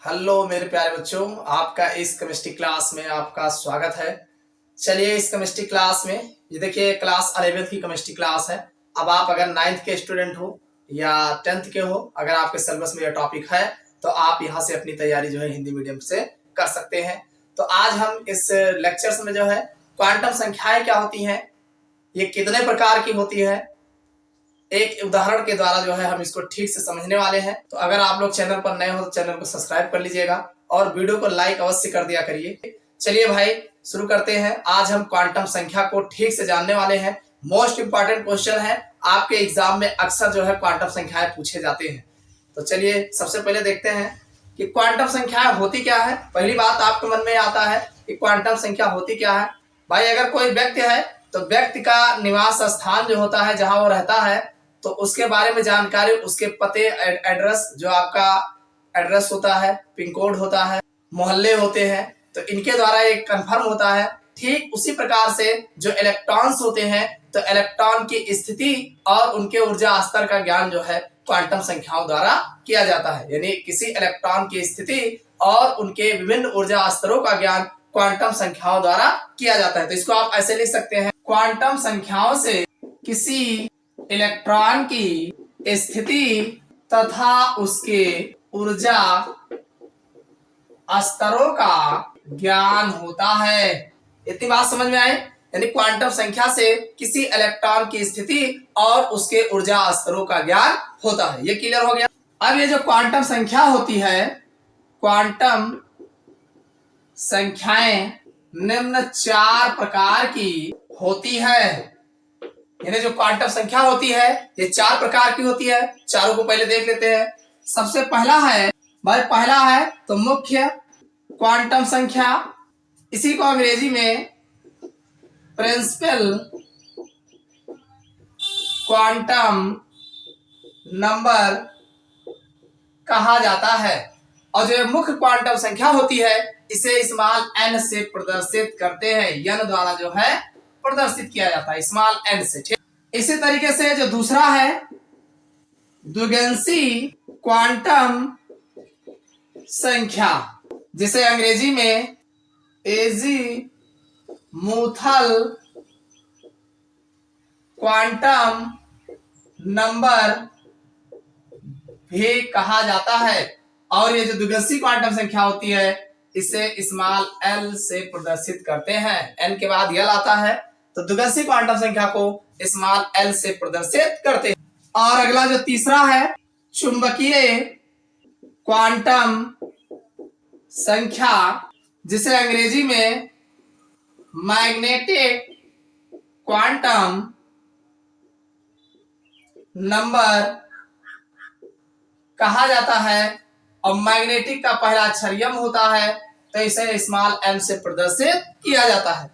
Hello मेरे प्यारे बच्चों, आपका इस केमिस्ट्री क्लास में आपका स्वागत है। चलिए इस केमिस्ट्री क्लास में ये देखिए क्लास 11th की केमिस्ट्री क्लास है। अब आप अगर 9th के स्टूडेंट हो या 10th के हो, अगर आपके सिलेबस में यह टॉपिक है तो आप यहाँ से अपनी तैयारी जो है हिंदी मीडियम से कर सकते हैं। तो आज हम इस लेक्चर्स में जो है क्वांटम संख्याएं क्या होती हैं, ये कितने प्रकार की होती है, एक उदाहरण के द्वारा जो है हम इसको ठीक से समझने वाले हैं। तो अगर आप लोग चैनल पर नए हो तो चैनल को सब्सक्राइब कर लीजिएगा और वीडियो को लाइक अवश्य कर दिया करिए। चलिए भाई शुरू करते हैं। आज हम क्वांटम संख्या को ठीक से जानने वाले हैं। मोस्ट इंपॉर्टेंट क्वेश्चन है, आपके एग्जाम में अक्सर जो है क्वांटम संख्याएं पूछे जाते हैं। तो चलिए सबसे पहले देखते हैं कि क्वांटम संख्याएं होती क्या है। पहली बात आपके मन में आता है कि क्वांटम संख्या होती क्या है। भाई अगर कोई व्यक्ति है तो व्यक्ति का निवास स्थान जो होता है, जहां वो रहता है, तो उसके बारे में जानकारी, उसके पते, एड्रेस, जो आपका एड्रेस होता है, पिन कोड होता है, मोहल्ले होते हैं, तो इनके द्वारा एक कंफर्म होता है। ठीक उसी प्रकार से जो इलेक्ट्रॉन्स होते हैं, तो इलेक्ट्रॉन की स्थिति और उनके ऊर्जा स्तर का ज्ञान जो है क्वांटम संख्याओं द्वारा किया जाता है। यानी किसी इलेक्ट्रॉन की स्थिति और उनके विभिन्न ऊर्जा स्तरों का ज्ञान क्वांटम संख्याओं द्वारा किया जाता है। तो इसको आप ऐसे लिख सकते हैं, क्वांटम संख्याओं से किसी इलेक्ट्रॉन की स्थिति तथा उसके ऊर्जा स्तरों का ज्ञान होता है। इतनी बात समझ में आए? यानी क्वांटम संख्या से किसी इलेक्ट्रॉन की स्थिति और उसके ऊर्जा स्तरों का ज्ञान होता है। ये क्लियर हो गया। अब ये जो क्वांटम संख्या होती है, क्वांटम संख्याएं निम्न 4 प्रकार की होती है। यानी जो क्वांटम संख्या होती है ये 4 प्रकार की होती है। चारों को पहले देख लेते हैं। सबसे पहला है भाई, पहला है तो मुख्य क्वांटम संख्या, इसी को अंग्रेजी में प्रिंसिपल क्वांटम नंबर कहा जाता है। और जो मुख्य क्वांटम संख्या होती है इसे स्मॉल n से प्रदर्शित करते हैं। n द्वारा जो है प्रदर्शित किया जाता है, स्मॉल n से। ठीक, इसी तरीके से जो दूसरा है द्विगंशी क्वांटम संख्या, जिसे अंग्रेजी में एजीमुथल क्वांटम नंबर भी कहा जाता है। और ये जो द्विगंशी क्वांटम संख्या होती है इसे स्मॉल l से प्रदर्शित करते हैं। n के बाद यल आता है, तो द्विगंशी क्वांटम संख्या को स्मॉल l से प्रदर्शित करते हैं। और अगला जो तीसरा है चुंबकीय क्वांटम संख्या, जिसे अंग्रेजी में मैग्नेटिक क्वांटम नंबर कहा जाता है। और मैग्नेटिक का पहला अक्षर यम होता है, तो इसे स्मॉल m से प्रदर्शित किया जाता है।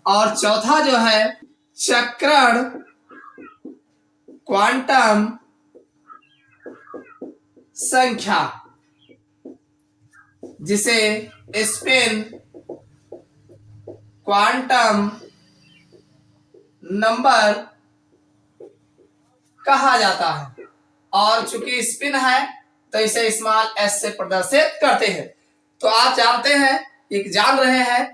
और चौथा जो है चक्रण क्वांटम संख्या, जिसे स्पिन क्वांटम नंबर कहा जाता है। और चूंकि स्पिन है तो इसे स्मॉल s से प्रदर्शित करते हैं। तो आप जानते हैं, एक जान रहे हैं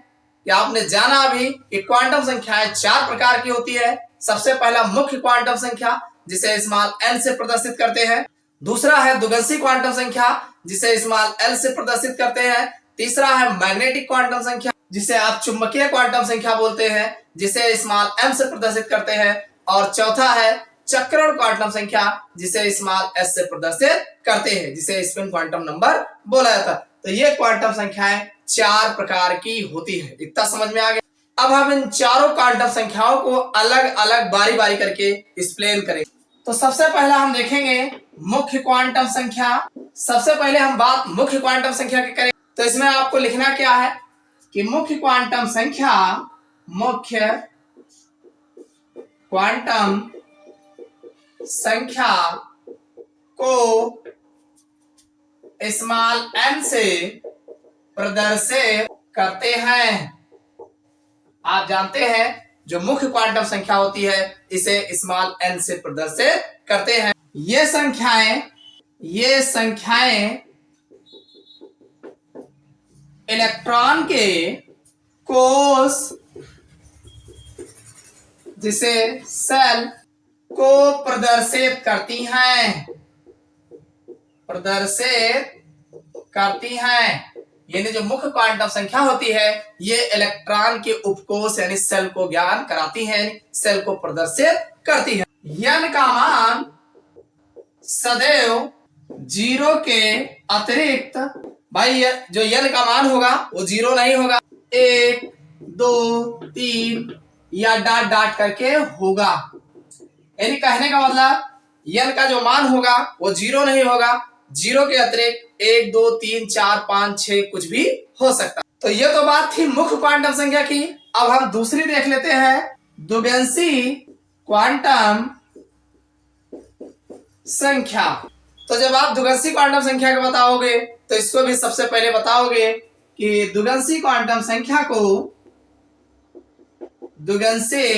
कि आपने जाना अभी कि क्वांटम संख्याएं 4 प्रकार की होती है। सबसे पहला मुख्य क्वांटम संख्या, जिसे स्मॉल n से प्रदर्शित करते हैं। दूसरा है द्विगंशी क्वांटम संख्या, जिसे स्मॉल l से प्रदर्शित करते हैं। तीसरा है मैग्नेटिक क्वांटम संख्या, जिसे आप चुंबकीय क्वांटम संख्या बोलते हैं, जिसे स्मॉल m से प्रदर्शित करते हैं। और चौथा है चक्रण क्वांटम संख्या, जिसे स्मॉल s से प्रदर्शित करते हैं, जिसे स्पिन क्वांटम नंबर बोला जाता है। तो ये क्वांटम संख्याएं 4 प्रकार की होती है। इतना समझ में आ गया। अब हम इन चारों क्वांटम संख्याओं को अलग अलग बारी बारी करके एक्सप्लेन करेंगे। तो सबसे पहला हम देखेंगे मुख्य क्वांटम संख्या। सबसे पहले हम बात मुख्य क्वांटम संख्या की करेंगे। तो इसमें आपको लिखना क्या है कि मुख्य क्वांटम संख्या, मुख्य क्वांटम संख्या को स्मॉल n से प्रदर्शित करते हैं। आप जानते हैं जो मुख्य क्वांटम संख्या होती है इसे स्मॉल n से प्रदर्शित करते हैं। ये संख्याएं इलेक्ट्रॉन के कोष जिसे सेल को प्रदर्शित करती हैं, यानी जो मुख्य क्वांटम संख्या होती है ये इलेक्ट्रॉन के उपकोष यानी सेल को ज्ञान कराती है, सेल को प्रदर्शित करती है। n का मान सदैव 0 के अतिरिक्त, भाई जो n का मान होगा वो 0 नहीं होगा, 1 2 3 या डॉट डॉट करके होगा। यानी कहने का मतलब n का जो मान होगा वो 0 नहीं होगा, 0 के अतिरिक्त 1 2 3 4 5 6 कुछ भी हो सकता है। तो ये तो बात थी मुख्य क्वांटम संख्या की। अब हम दूसरी देख लेते हैं, द्विगंशी क्वांटम संख्या। तो जब आप द्विगंशी क्वांटम संख्या को बताओगे तो इसको भी सबसे पहले बताओगे कि द्विगंशी क्वांटम संख्या को द्विगंशी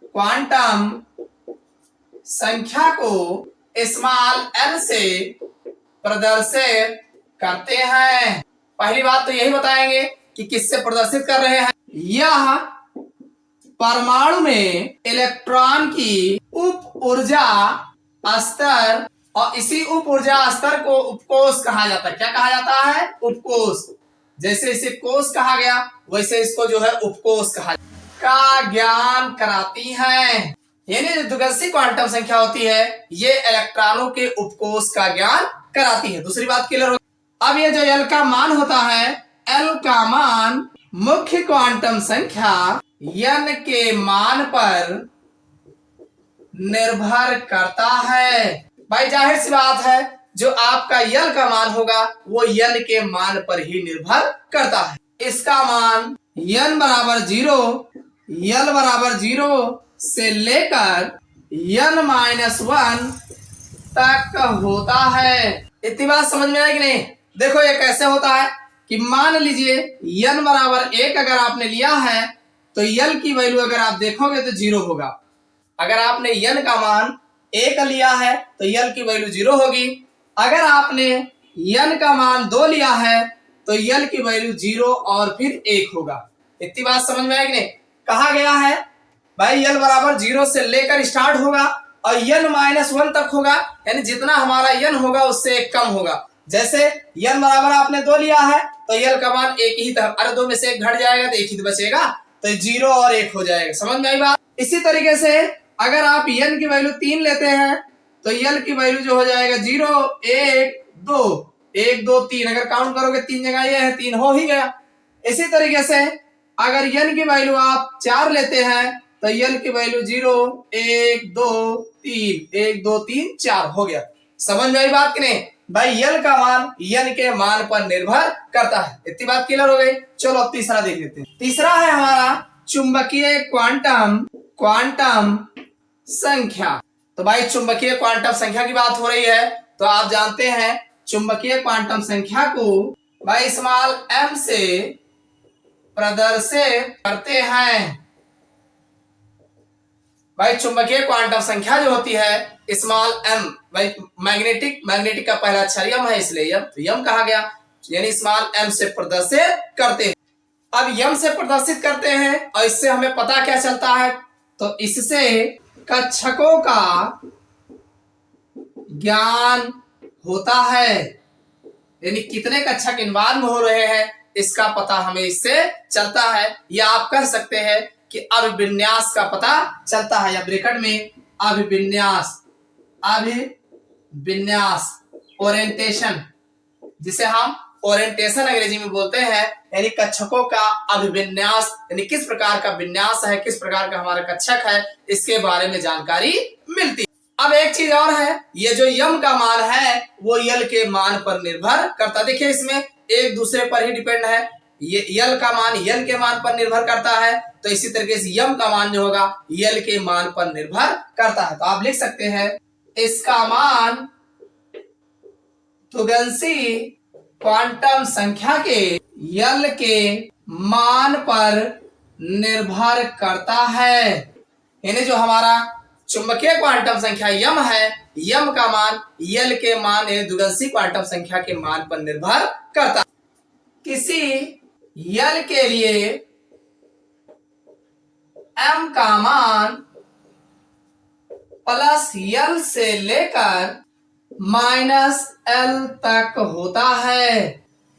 क्वांटम संख्या को स्मॉल n से प्रदर्शित करते हैं। पहली बात तो यही बताएंगे कि किससे प्रदर्शित कर रहे हैं। यह परमाणु में इलेक्ट्रॉन की उप ऊर्जा स्तर, और इसी उप ऊर्जा स्तर को उपकोष कहा जाता है। क्या कहा जाता है? उपकोष। जैसे इसे कोष कहा गया वैसे इसको जो है उपकोष कहा का ज्ञान कराती हैं। यानी जो द्विगंशी क्वांटम संख्या होती है ये इलेक्ट्रॉनों के उपकोष का ज्ञान कराती है। दूसरी बात क्लियर हो। अब ये जो L का मान होता है, L का मान मुख्य क्वांटम संख्या n के मान पर निर्भर करता है। भाई जाहिर सी बात है जो आपका L का मान होगा वो n के मान पर ही निर्भर करता है। इसका मान n बराबर 0, L बराबर 0 से लेकर n-1 तक होता है। इतनी बात समझ में आई कि नहीं? देखो ये कैसे होता है कि मान लीजिए n बराबर 1 अगर आपने लिया है तो L की वैल्यू अगर आप देखोगे तो 0 होगा। अगर आपने n का मान 1 लिया है तो L की वैल्यू 0 होगी। अगर आपने n का मान 2 लिया है तो L की वैल्यू 0 और फिर 1 होगा। इतनी बात समझ में आई कि नहीं? कहा गया है भाई L बराबर 0 से लेकर स्टार्ट होगा और n-1 तक होगा, यानी जितना हमारा n होगा उससे 1 कम होगा। जैसे n बराबर आपने 2 लिया है तो L का मान 1 ही था, अरे 2 में से 1 घट जाएगा तो 1 ही तो बचेगा, तो 0 और 1 हो जाएगा। समझ में आई बात? इसी तरीके से अगर आप n की वैल्यू 3 लेते हैं तो L की वैल्यू जो हो जाएगा 0 1 2 1 2 3, अगर काउंट करोगे 3 जगह ये है 3 हो ही गया। इसी तरीके से अगर n की वैल्यू आप 4 लेते हैं तो L की वैल्यू 0 1 2 3 1 2 3 4 हो गया। समझ में आई बात कि नहीं? भाई L का मान n के मान पर निर्भर करता है। इतनी बात क्लियर हो गई। चलो अब तीसरा देख लेते हैं। तीसरा है हमारा चुंबकीय क्वांटम संख्या। तो भाई चुंबकीय क्वांटम संख्या की बात हो रही है तो आप जानते हैं चुंबकीय क्वांटम संख्या को भाई स्मॉल m से प्रदर्शित करते हैं। भाई चुंबकीय क्वांटम संख्या जो होती है स्मॉल m, भाई मैग्नेटिक का पहला अक्षर m है इसलिए m कहा गया, यानी स्मॉल m से प्रदर्शित करते हैं। अब m से प्रदर्शित करते हैं और इससे हमें पता क्या चलता है, तो इससे कक्षकों का ज्ञान होता है, यानी कितने कक्षक इन्वॉल्व हो रहे हैं इसका पता हमें इससे चलता है। या आप कह सकते हैं कि अभिविन्यास का पता चलता है, या ब्रैकेट में अभिविन्यास ओरिएंटेशन, जिसे हम ओरिएंटेशन अंग्रेजी में बोलते हैं, यानी कक्षकों का अभिविन्यास, यानी किस प्रकार का विन्यास है, किस प्रकार का हमारा कक्षक है, इसके बारे में जानकारी मिलती है। अब एक चीज और है, ये जो m का मान है वो L के मान पर निर्भर करता है। देखिए इसमें एक दूसरे पर ही डिपेंड है, ये L का मान N के मान पर निर्भर करता है, तो इसी तरीके से m का मान जो होगा L के मान पर निर्भर करता है। तो आप लिख सकते हैं इसका मान द्विगंशी क्वांटम संख्या के L के मान पर निर्भर करता है। यानी जो हमारा चुंबकीय क्वांटम संख्या यम है, यम का मान यल के मान यानी द्विगंशी क्वांटम संख्या के मान पर निर्भर करता है। किसी यल के लिए एम का मान प्लस यल से लेकर माइनस एल तक होता है।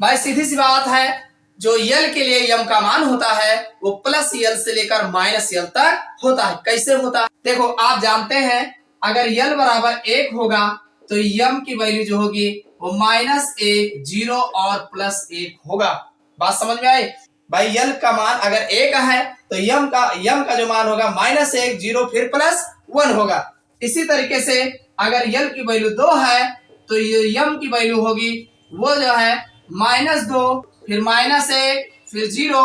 भाई सीधी सी बात है, जो यल के लिए यम का मान होता है वो प्लस यल से लेकर माइनस यल तक होता है। कैसे होता है? देखो आप जानते हैं अगर यल बराबर 1 होगा तो यम की वैल्यू जो होगी वो -1, 0 और +1 होगा। बात समझ में आई? भाई यल का मान अगर 1 है तो यम का जो मान होगा -1, 0 फिर +1 होगा। इसी तरीके से अगर यल की वैल्यू 2 है तो यम की वैल्यू होगी वो जो है -2 फिर -1 फिर 0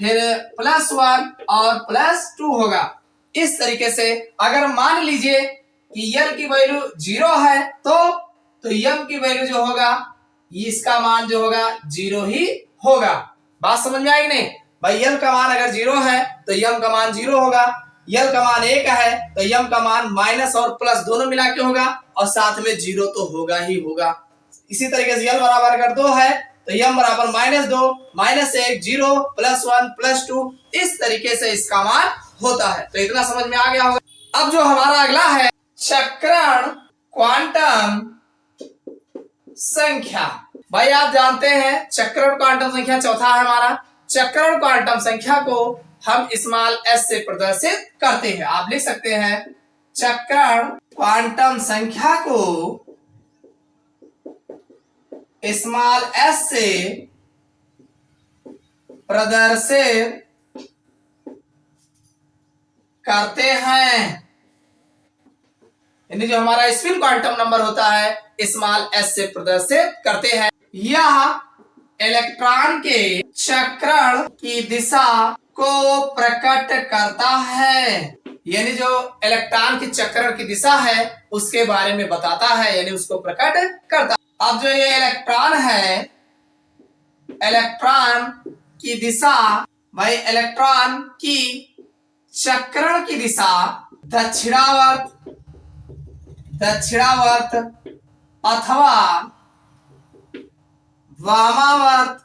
फिर +1 और +2 होगा। इस तरीके से अगर मान लीजिए कि यल की वैल्यू 0 है तो यम की वैल्यू जो होगा इसका मान जो होगा 0 ही होगा। बात समझ में आएगी नहीं? भाई यल का मान अगर 0 है तो यम का मान 0 होगा, यल का मान 1 है तो यम का मान माइनस और प्लस दोनों मिला के होगा और साथ में 0 तो होगा ही होगा। इसी तरीके से यल बराबर अगर 2 है तो यम बराबर -2, -1, 0, +1, +2 इस तरीके से इसका मान होता है। तो इतना समझ में आ गया होगा। अब जो हमारा अगला है चक्रण क्वांटम संख्या। भाई आप जानते हैं चक्रण क्वांटम संख्या चौथा है हमारा। चक्रण क्वांटम संख्या को हम स्मॉल s से प्रदर्शित करते हैं। आप लिख सकते हैं चक्रण क्वांटम संख्या को स्मॉल s से प्रदर्शित करते हैं, यानी जो हमारा स्पिन क्वांटम नंबर होता है स्मॉल s से प्रदर्शित करते हैं। यह इलेक्ट्रॉन के चक्रण की दिशा को प्रकट करता है, यानी जो इलेक्ट्रॉन की चक्रण की दिशा है उसके बारे में बताता है, यानी उसको प्रकट करता है। अब जो ये इलेक्ट्रॉन है, इलेक्ट्रॉन की दिशा, भाई इलेक्ट्रॉन की चक्रण की दिशा दक्षिणावर्त अथवा वामावर्त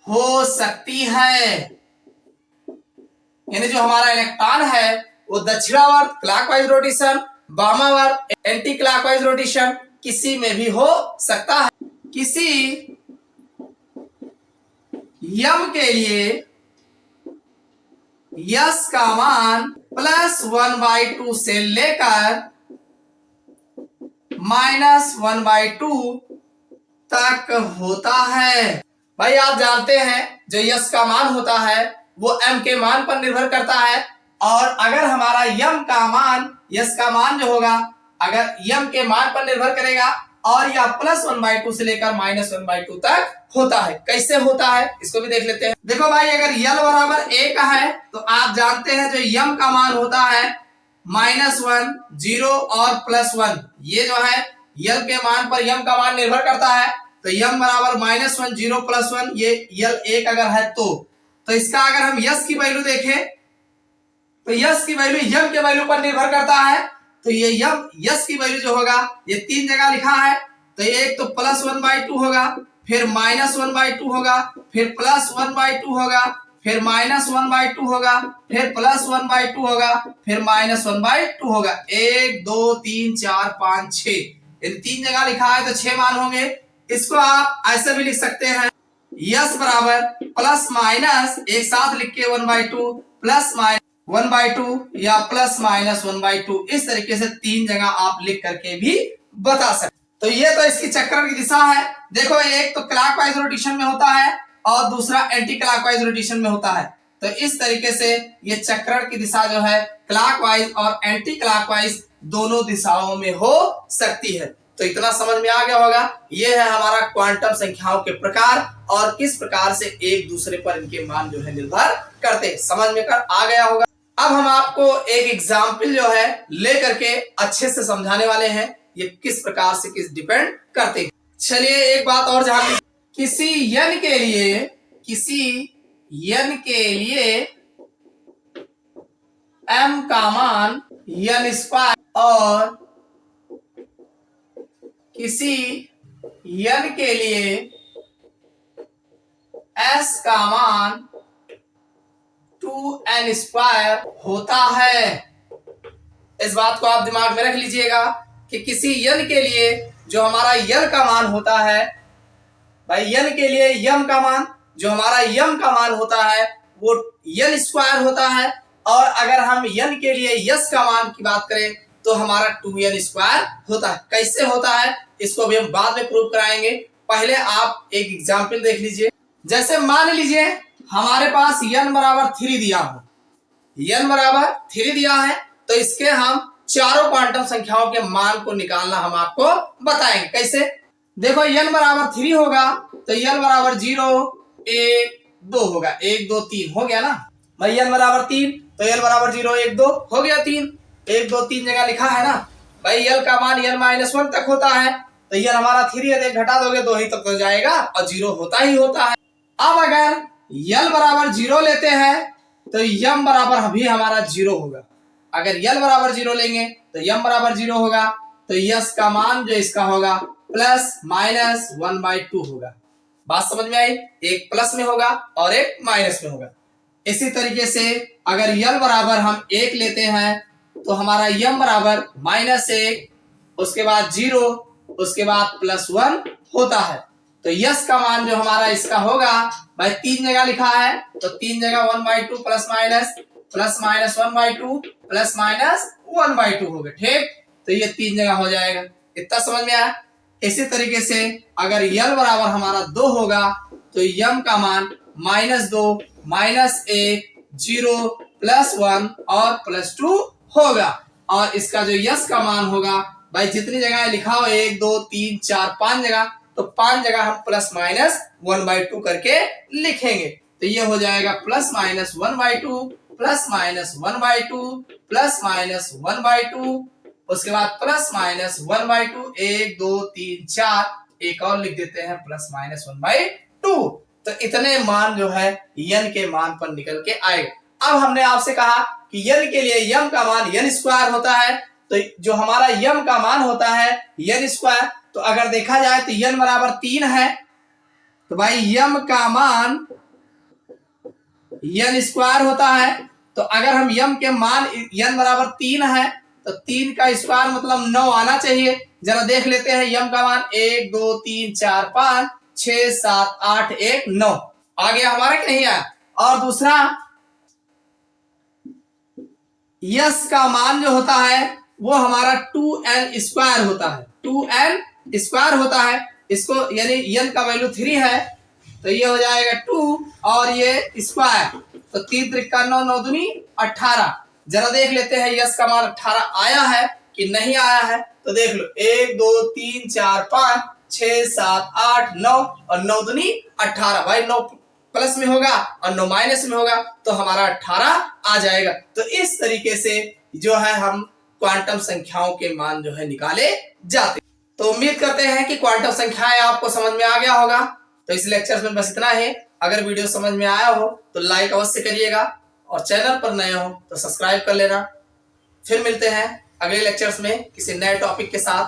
हो सकती है, यानी जो हमारा इलेक्ट्रॉन है वो दक्षिणावर्त क्लॉकवाइज रोटेशन, वामावर्त एंटी क्लॉकवाइज रोटेशन किसी में भी हो सकता है। किसी यम के लिए यस का मान +1/2 से लेकर -1/2 तक होता है। भाई आप जानते हैं जो यस का मान होता है वो एम के मान पर निर्भर करता है, और अगर हमारा यम का मान, यस का मान जो होगा अगर यम के मान पर निर्भर करेगा और यह +1/2 से लेकर -1/2 तक होता है। कैसे होता है इसको भी देख लेते हैं। देखो भाई अगर यल बराबर 1 है तो आप जानते हैं जो यम का मान होता है -1, 0 और +1, ये जो है यल के मान पर यम का मान निर्भर करता है। तो यम बराबर -1, 0, +1, ये यल 1 अगर है तो इसका अगर हम यस की वैल्यू देखें तो यस की वैल्यू यम के वैल्यू पर निर्भर करता है। तो ये यम यस की वैल्यू जो होगा ये 3 जगह लिखा है, तो ये एक तो +1/2 होगा, फिर -1/2 होगा, फिर +1/2 होगा, फिर -1/2 होगा, फिर +1/2 होगा, फिर -1/2 होगा। 1 2 3 4 5 6, इन 3 जगह लिखा है तो 6 मान होंगे। इसको आप ऐसे भी लिख सकते हैं, यस बराबर प्लस माइनस एक साथ लिख के 1/2 प्लस माइनस 1/2 या ±1/2, इस तरीके से 3 जगह आप लिख करके भी बता सकते। तो ये तो इसकी चक्रण की दिशा है। देखो एक तो क्लॉकवाइज रोटेशन में होता है और दूसरा एंटी क्लॉकवाइज रोटेशन में होता है। तो इस तरीके से ये चक्रण की दिशा जो है क्लॉकवाइज और एंटी क्लॉकवाइज दोनों दिशाओं में हो सकती है। तो इतना समझ में आ गया होगा। ये है हमारा क्वांटम संख्याओं के प्रकार और किस प्रकार से एक दूसरे पर इनके मान जो है निर्भर करते हैं, समझ में कर आ गया होगा। अब हम आपको एक एग्जाम्पल जो है लेकर के अच्छे से समझाने वाले हैं ये किस प्रकार से किस डिपेंड करते हैं। चलिए एक बात और जान लीजिए, किसी n के लिए m का मान n स्क्वायर और किसी n के लिए s का मान 2n स्क्वायर होता है। इस बात को आप दिमाग में रख लीजिएगा कि किसी n के लिए जो हमारा n का मान होता है, भाई n के लिए m का मान, जो हमारा m का मान होता है वो n स्क्वायर होता है, और अगर हम n के लिए s का मान की बात करें तो हमारा 2n स्क्वायर होता है। कैसे होता है इसको भी हम बाद में प्रूव कराएंगे। पहले आप एक एग्जाम्पल देख लीजिए। जैसे मान लीजिए हमारे पास n बराबर 3 दिया हो, n बराबर 3 दिया है, तो इसके हम चारों क्वांटम संख्याओं के मान को निकालना हम आपको बताएंगे। कैसे? देखो n बराबर 3 होगा तो n बराबर 0 1 2 होगा, 1 2 3 हो गया ना भाई। n बराबर 3 तो n बराबर 0 1 2 हो गया, 3 1 2 3 जगह लिखा है ना भाई। l का मान n-1 तक होता है, तो n हमारा 3 है, तो घटा दोगे 2 ही तक तो जाएगा और 0 होता ही होता है। अब अगर l बराबर 0 लेते हैं तो m बराबर भी हमारा 0 होगा। अगर l बराबर 0 लेंगे तो m बराबर 0 होगा, तो s का मान जो इसका होगा ±1/2 होगा। बात समझ में आई? एक प्लस में होगा और एक माइनस में होगा। इसी तरीके से अगर l बराबर हम 1 लेते हैं तो हमारा m बराबर -1, उसके बाद 0, उसके बाद +1 होता है। तो यस का मान जो हमारा इसका होगा भाई 3 जगह लिखा है, तो 3 जगह 1/2 ±1/2 ±1/2 हो गया। ठीक, तो ये 3 जगह हो जाएगा। इतना समझ में आया? इसी तरीके से अगर l बराबर हमारा 2 होगा तो m का मान -2 -1 0 +1 और +2 होगा। और इसका जो यस का मान होगा भाई जितनी जगह लिखा हो 1 2 3 4 5 जगह, तो 5 जगह हम ±1/2 करके लिखेंगे। तो ये हो जाएगा ±1/2 ±1/2 ±1/2, उसके बाद ±1/2 1 2 3 4, एक और लिख देते हैं ±1/2। तो इतने मान जो है n के मान पर निकल के आएगा। अब हमने आपसे कहा कि n के लिए m का मान n स्क्वायर होता है, तो जो हमारा m का मान होता है n स्क्वायर, तो अगर देखा जाए तो n बराबर 3 है, तो भाई m का मान n स्क्वायर होता है। तो अगर हम m के मान n बराबर 3 है तो 3 का स्क्वायर मतलब 9 आना चाहिए। जरा देख लेते हैं m का मान 1 2 3 4 5 6 7 8 1 9 आ गया हमारा कि नहीं आया? और दूसरा यस का मान जो होता है वो हमारा 2n स्क्वायर होता है, 2n स्क्वायर होता है। इसको यानी n का वैल्यू 3 है, तो ये हो जाएगा 2 और ये स्क्वायर, तो 3 त्रिका 9 9 दूनी 18। जरा देख लेते हैं यस का मान 18 आया है कि नहीं आया है, तो देख लो 1 2 3 4 5 6 7 8 9 और 9 दूनी 18। भाई 9 प्लस में होगा और 9 माइनस में होगा, तो हमारा 18 आ जाएगा। तो इस तरीके से जो है हम क्वांटम संख्याओं के मान जो है निकाले जाते। तो उम्मीद करते हैं कि क्वांटम संख्याएं आपको समझ में आ गया होगा। तो इस लेक्चर में बस इतना है। अगर वीडियो समझ में आया हो तो लाइक अवश्य करिएगा, और चैनल पर नए हो तो सब्सक्राइब कर लेना। फिर मिलते हैं अगले लेक्चर्स में किसी नए टॉपिक के साथ।